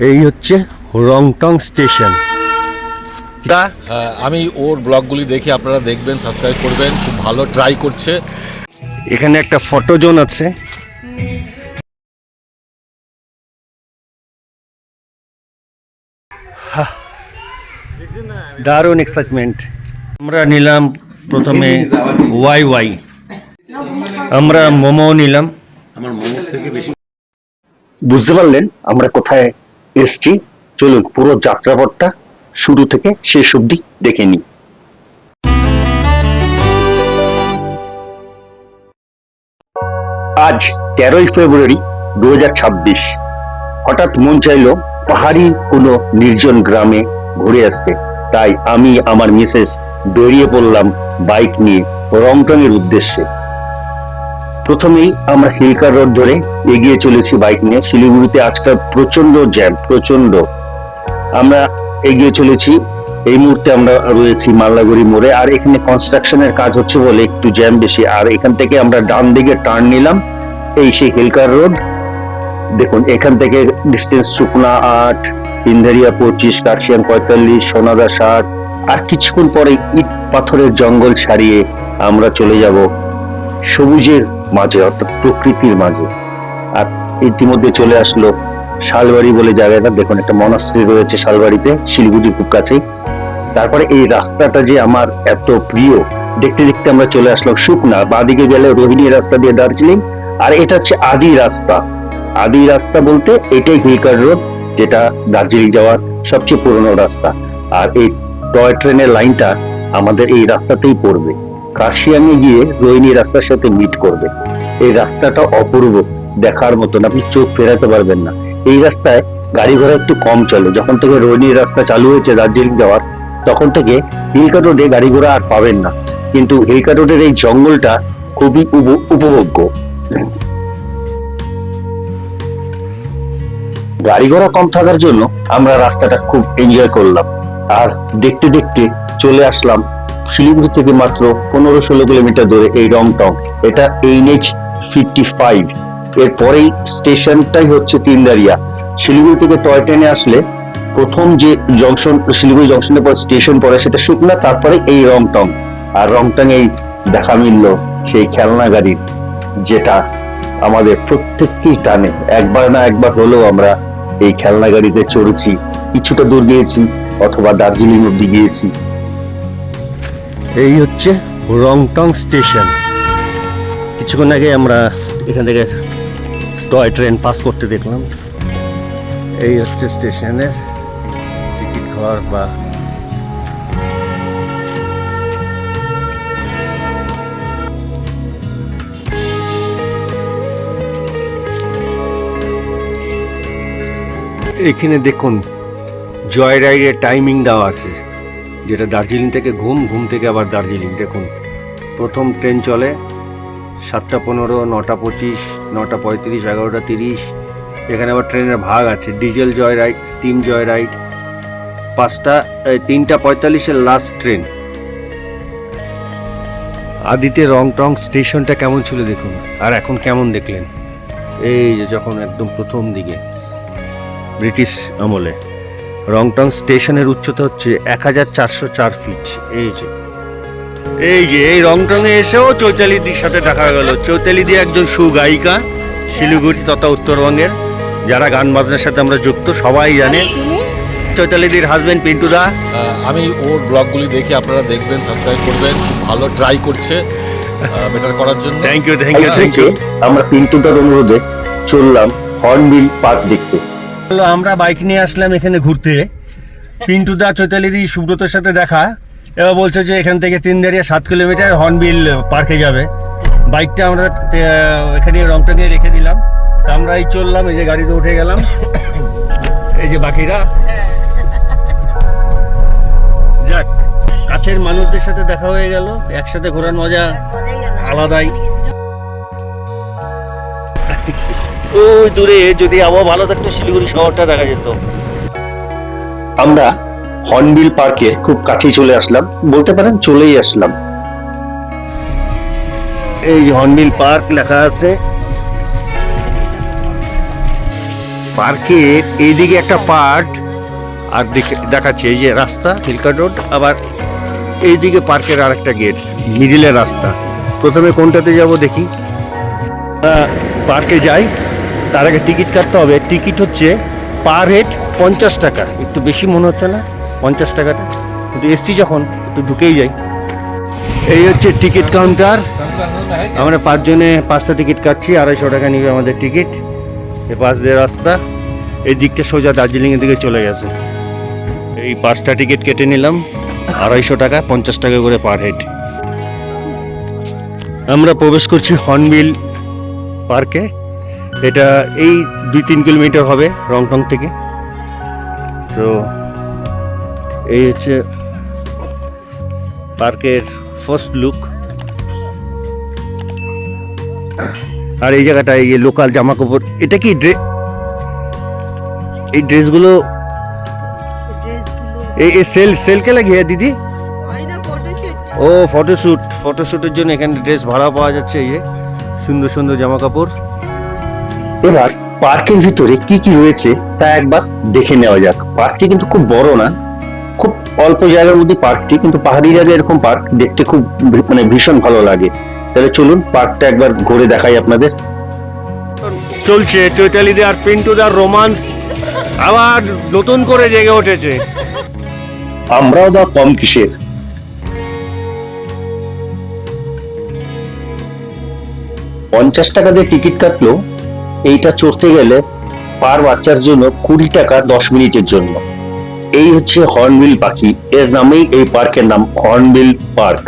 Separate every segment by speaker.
Speaker 1: এই হচ্ছে রংটং স্টেশন।
Speaker 2: আমি ওর ব্লগগুলি দেখি, আপনারা দেখবেন, সাবস্ক্রাইব করবেন, খুব ভালো ট্রাই করছে।
Speaker 1: এখানে একটা ফটো জোন আছে। দারুণ এক্সাইটমেন্ট। আমরা নিলাম প্রথমে ওয়াই ওয়াই, আমরা মোমো নিলাম।
Speaker 2: আমার মোমোর থেকে বেশি
Speaker 1: বুঝতে পারলেন আমরা কোথায় এসছি? চলুন পুরো যাত্রাপথটা শুরু থেকে শেষ অবধি দেখে নিই। আজ 13ই ফেব্রুয়ারি 2026। হঠাৎ মন চাইলো পাহাড়ি কোনো নির্জন গ্রামে ঘুরে আসতে, তাই আমি আমার মিসেস বেরিয়ে পড়লাম বাইক নিয়ে রংটং এর উদ্দেশ্যে। প্রথমেই আমরা হিলকার রোড ধরে এগিয়ে চলেছি বাইক নিয়ে। শিলিগুড়িতে আজকাল প্রচন্ড জ্যাম, প্রচন্ড। আমরা এগিয়ে চলেছি। এই মুহূর্তে আমরা রয়েছি মাল্লাগুড়ি মোড়ে, আর এখানে কনস্ট্রাকশনের কাজ হচ্ছে বলে একটু জ্যাম বেশি। আর এখান থেকে আমরা ডান দিকে টার্ন নিলাম, এই সেই হিলকার রোড। দেখুন এখান থেকে ডিস্টেন্স সুকনা 8, ইন্দারিয়া 25, কার্শিয়াং 45, সোনাদা 60। আর কিছুক্ষণ পরে ইট পাথরের জঙ্গল ছাড়িয়ে আমরা চলে যাব সবুজের মাঝে, অর্থাৎ প্রকৃতির মাঝে। আর ইতিমধ্যে চলে আসলো শালবাড়ি বলে জায়গাটা। দেখুন একটা মনাস্ট্রি রয়েছে শালবাড়িতে, শিলিগুড়ির খুব কাছেই। তারপরে এই রাস্তাটা যে আমার এত প্রিয়, দেখতে দেখতে আমরা চলে আসলাম সুকনা। বাঁদিকে গেলে রোহিণী রাস্তা দিয়ে দার্জিলিং, আর এটা হচ্ছে আদি রাস্তা। আদি রাস্তা বলতে এটাই হিলকার রোড, যেটা দার্জিলিং যাওয়ার সবচেয়ে পুরনো রাস্তা। আর এই টয় ট্রেনের লাইনটা আমাদের এই রাস্তাতেই পড়বে, কার্শিয়াংয়ে গিয়ে রোহিণী রাস্তার সাথে মিট করবে। এই রাস্তাটা অপূর্ব, দেখার মতন, আপনি চোখ ফেরাতে পারবেন না। এই রাস্তায় গাড়ি ঘোড়া একটু কম চলে। যখন থেকে রোহিণী রাস্তা চালু হয়েছে দার্জিলিং যাওয়ার, তখন থেকে হিলকা রোডে গাড়ি ঘোড়া আর পাবেন না। কিন্তু হিলকা রোডের এই জঙ্গলটা খুবই উপভোগ্য। গাড়ি ঘোড়া কম থাকার জন্য আমরা রাস্তাটা খুব এনজয় করলাম। আর দেখতে দেখতে চলে আসলাম শিলিগুড়ি থেকে মাত্র 15-16 কিলোমিটার দূরে এই রংটং। এটা NH55। এরপরেই স্টেশনটাই হচ্ছে তিনদারিয়া। শিলিগুড়ি থেকে টয় ট্রেনে আসলে প্রথম যে জংশন, শিলিগুড়ি জংশনের পর স্টেশন পড়ে, সেটা শুকনা, তারপরে এই রংটং। আর রংটং এই দেখা মিলল সেই খেলনা গাড়ির, যেটা আমাদের প্রত্যেককেই টানে। একবার না একবার হলেও আমরা এই খেলনা গাড়িতে চড়েছি, কিছুটা দূর গিয়েছি অথবা দার্জিলিং অব্দি গিয়েছি। এই হচ্ছে রংটং স্টেশন। কিছুক্ষণ আগে আমরা এখান থেকে টয় ট্রেন পাস করতে দেখলাম। এই হচ্ছে স্টেশনের টিকিট ঘর বা এখানে দেখুন জয় রাইডের টাইমিং দেওয়া আছে, যেটা দার্জিলিং থেকে ঘুম, ঘুম থেকে আবার দার্জিলিং। দেখুন প্রথম ট্রেন চলে 7:15, 9:25, 9:35, 11:30। এখানে আবার ট্রেনের ভাগ আছে, diesel joy ride, steam joy ride. 3:45 last ট্রেন। আদিতে রংটং স্টেশনটা কেমন ছিল দেখুন, আর এখন কেমন দেখলেন। এই যে যখন একদম প্রথম দিকে ব্রিটিশ আমলে, রংটং স্টেশনের উচ্চতা হচ্ছে 1404 ফিট। এই যে এই রংটং এ এসেও চৈতালিদির সাথে দেখা গেল। চৈতালিদি একজন সুগায়িকা, শিলিগুড়ি তথা উত্তরবঙ্গের। যারা গান বাজনার সাথে আমরা যুক্ত সবাই জানে। চৈতালিদির হাজবেন্ড পিন্টু দা।
Speaker 2: আমি ওর ব্লগগুলি দেখি, আপনারা দেখবেন, সাবস্ক্রাইব করবেন, খুব ভালো ট্রাই করছে বেটার করার জন্য।
Speaker 1: Thank you, thank you, thank you. আমরা পিন্টু দার অনুরোধে চললাম হর্নবিল পার্ক দেখতে। আমরা বাইক নিয়ে আসলাম এখানে ঘুরতে। পিন্টু দা, চৈতালিদি, সুব্রতর সাথে দেখা। এবার বলছে যে এখান থেকে তিনদারিয়া 7 কিলোমিটার, হর্নবিল পার্কে যাবে। বাইকটা আমরা এখানে রংটংয়ে রেখে দিলাম। তা আমরা এই চললাম, এই যে গাড়িতে উঠে গেলাম। এই যে বাকিরা, যাক কাছের মানুষদের সাথে দেখা হয়ে গেল। একসাথে ঘোরার মজা আলাদাই। ওই দূরে যদি আবহাওয়া ভালো থাকতো শিলিগুড়ি শহরটা দেখা যেত। আমরা হর্নবিল পার্কের খুব কাছেই চলে আসলাম, বলতে পারেন চলেই আসলাম। এই হর্নবিল পার্ক লেখা আছে।
Speaker 3: পার্কের এইদিকে একটা পার্ট আর দেখাচ্ছে এই যে রাস্তা হিলকা রোড, আবার এইদিকে পার্কের আর একটা গেট, মিডিলের রাস্তা। প্রথমে কোনটাতে যাব দেখি। পার্কে যাই, তার আগে টিকিট কাটতে হবে। টিকিট হচ্ছে পার হেড 50 টাকা, একটু বেশি মনে হচ্ছে না 50 টাকাটা, কিন্তু এসছি যখন একটু ঢুকেই যাই। এই হচ্ছে টিকিট কাউন্টার। আমরা 5 জনে 5টা টিকিট কাটছি, 250 টাকা নিবে আমাদের টিকিট। এই পাশ দিয়ে রাস্তা, এই দিকটা সোজা দার্জিলিংয়ের দিকে চলে গেছে। এই 5টা টিকিট কেটে নিলাম, 250 টাকা, 50 টাকা করে পার হেড। আমরা প্রবেশ করছি হর্নবিল পার্কে। এটা এই 2-3 কিলোমিটার হবে রংটং থেকে। তো এই হচ্ছে পার্কের ফার্স্ট লুক। আর এই জায়গাটা এই লোকাল জামা কাপড়, এটা কি এই ড্রেসগুলো এই সেল কে লাগিয়ে দিদি? ও ফটোশ্যুটের জন্য এখানে ড্রেস ভাড়া পাওয়া যাচ্ছে। এই যে সুন্দর সুন্দর জামা কাপড়।
Speaker 1: এবার পার্কের ভিতরে কি কি রয়েছে তা একবার দেখে নেওয়া যাক। পার্কটি কিন্তু খুব বড় না, খুব অল্প জায়গার মধ্যে পার্কটি, কিন্তু পাহাড়ি জায়গায় এরকম পার্ক দেখতে খুব মানে ভীষণ ভালো লাগে। তাহলে চলুন পার্কটা একবার ঘুরে দেখাই আপনাদের।
Speaker 3: চলছে চৈতালিদের আর পিন্টুদার রোমান্স আবার নতুন করে জেগে উঠেছে।
Speaker 1: আমরাও বা কম কিসের। পঞ্চাশ টাকা দিয়ে টিকিট কাটলো, এইটা চড়তে গেলে পার বাচ্চার জন্য 20 টাকা 10 মিনিটের জন্য। এই হচ্ছে হর্নবিল পাখি, এর নামেই এই পার্কের নাম হর্নবিল পার্ক।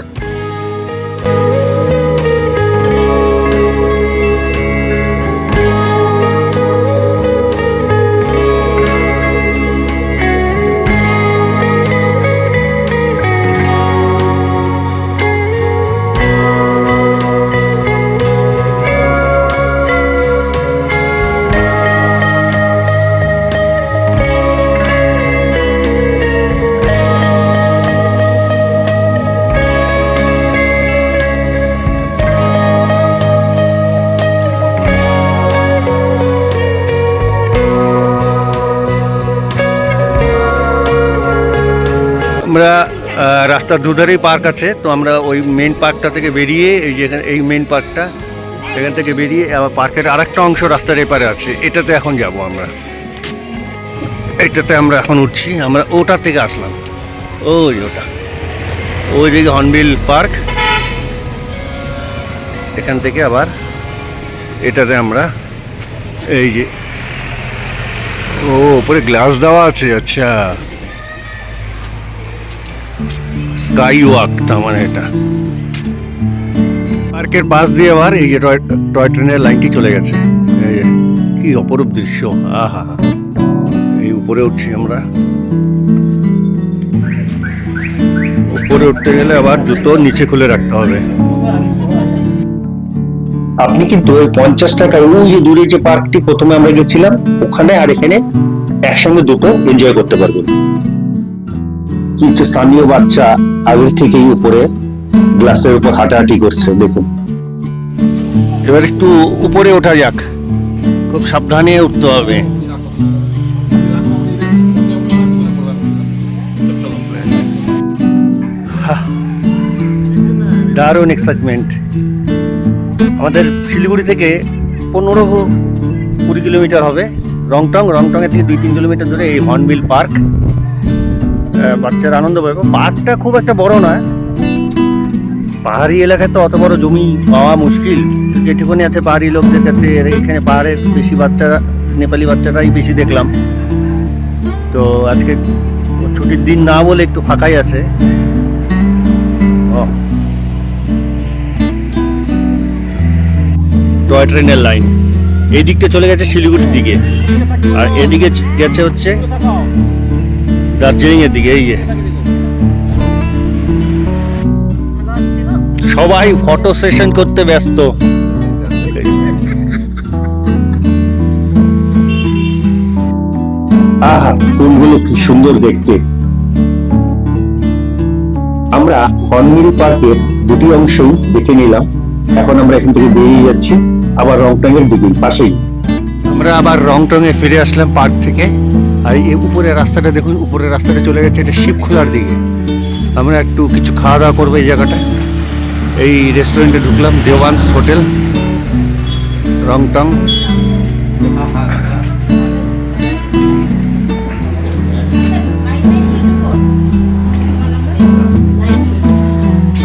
Speaker 3: আমরা রাস্তার দুধারেই পার্ক আছে, তো আমরা ওই মেন পার্কটা থেকে বেরিয়ে এই যেখানে এই মেন পার্কটা, এখান থেকে বেরিয়ে আবার পার্কের আরেকটা অংশ রাস্তার এপারে আছে, এটাতে এখন যাব আমরা। এটাতে আমরা এখন উঠছি, আমরা ওটা থেকে আসলাম, ওই ওটা ওই দিকে হর্নবিল পার্ক। এখান থেকে আবার এটাতে আমরা এই যে ও উপরে গ্লাস দেওয়া আছে। আচ্ছা, স্কাই ওয়াক, তার মানে এটা পার্কের পাশ দিয়ে আবার এই যে টয় ট্রেনের লাইনটি চলে গেছে। এই যে কি অপরূপ দৃশ্য, আহা। এই উপরে উঠছি আমরা। উপরে উঠতে গেলে আবার জুতো নিচে খুলে রাখতে হবে।
Speaker 1: আপনি কিন্তু ওই 50 টাকায় ওই যে দূরে যে পার্কটি প্রথমে আমরা গেছিলাম ওখানে আর এখানে একসঙ্গে দুটো এনজয় করতে পারবেন। কিছু স্থানীয় বাচ্চা আগে থেকেই উপরে গ্লাসের উপর হাঁটাহাঁটি করছে, দেখুন।
Speaker 3: এবার একটু উপরে ওঠা যাক, খুব সাবধানে উঠতে হবে। দারুণ এক্সাইটমেন্ট। আমাদের শিলিগুড়ি থেকে 15-20 কিলোমিটার হবে রংটংয়ের থেকে 2-3 কিলোমিটার দূরে এই হর্নবিল পার্ক। বাচ্চারা আনন্দ পাবে। পার্কটা খুব একটা বড় না, পাহাড়ি এলাকায় তো অত বড় জমি পাওয়া মুশকিল। যেটুকুনি আছে পাহাড়ি লোকদের কাছে, এখানে পাহাড়ের বেশি বাচ্চারা, নেপালি বাচ্চারাই বেশি দেখলাম। তো আজকে ছুটির দিন না বলে একটু ফাঁকাই আছে। টয় ট্রেনের লাইন এই দিকটা চলে গেছে শিলিগুড়ির দিকে, আর এদিকে গেছে হচ্ছে দার্জিলিং এর দিকে। এই যে সবাই ফটো সেশন করতে ব্যস্ত।
Speaker 1: আহা, ফুলগুলো কি সুন্দর দেখতে। আমরা হর্নবিল পার্কের দুটি অংশই দেখে নিলাম। এখন আমরা এখান থেকে বেরিয়ে যাচ্ছি আবার রংটং এর দিকে, পাশেই।
Speaker 3: আমরা আবার রংটংয়ে ফিরে আসলাম পার্ক থেকে। আর এই উপরের রাস্তাটা দেখুন, উপরের রাস্তাটা চলে গেছে এটা শিবখোলার দিকে। আমরা একটু কিছু খাওয়া দাওয়া করবো এই জায়গাটায়। এই রেস্টুরেন্টে ঢুকলাম, দেওয়ানস হোটেল, রংটং।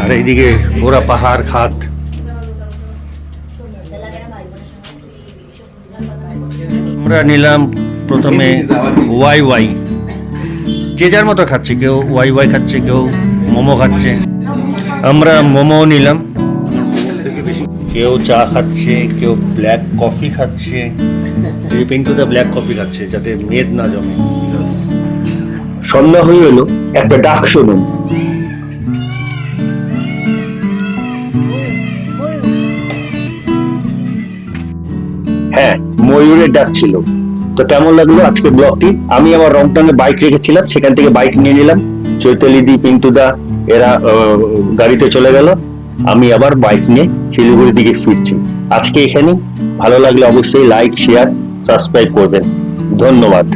Speaker 3: আর এইদিকে ওরা পাহাড় খাত। আমরা নিলাম প্রথমে ওয়াই ওয়াই, যে যার মতো খাচ্ছে, কেউ ওয়াই ওয়াই খাচ্ছে, কেউ মোমো খাচ্ছে। আমরা মোমো নিলাম, কেউ চা খাচ্ছে, কেউ ব্ল্যাক কফি খাচ্ছে। এই পিন্টুদা ব্ল্যাক কফি খাচ্ছে যাতে মেদ না জমে।
Speaker 1: সন্ধ্যা হয়ে এলো, একটা ডাক শুনুন। হ্যাঁ, ময়ূরের ডাক ছিল। তো কেমন লাগলো আজকের ব্লগটি? আমি আমার রংটংয়ে বাইক রেখেছিলাম, সেখান থেকে বাইক নিয়ে নিলাম। চৈতালি দি, পিন্টুদা এরা গাড়িতে চলে গেল, আমি আবার বাইক নিয়ে শিলিগুড়ির দিকে ফিরছি। আজকে এখানেই। ভালো লাগলে অবশ্যই লাইক, শেয়ার, সাবস্ক্রাইব করবেন। ধন্যবাদ।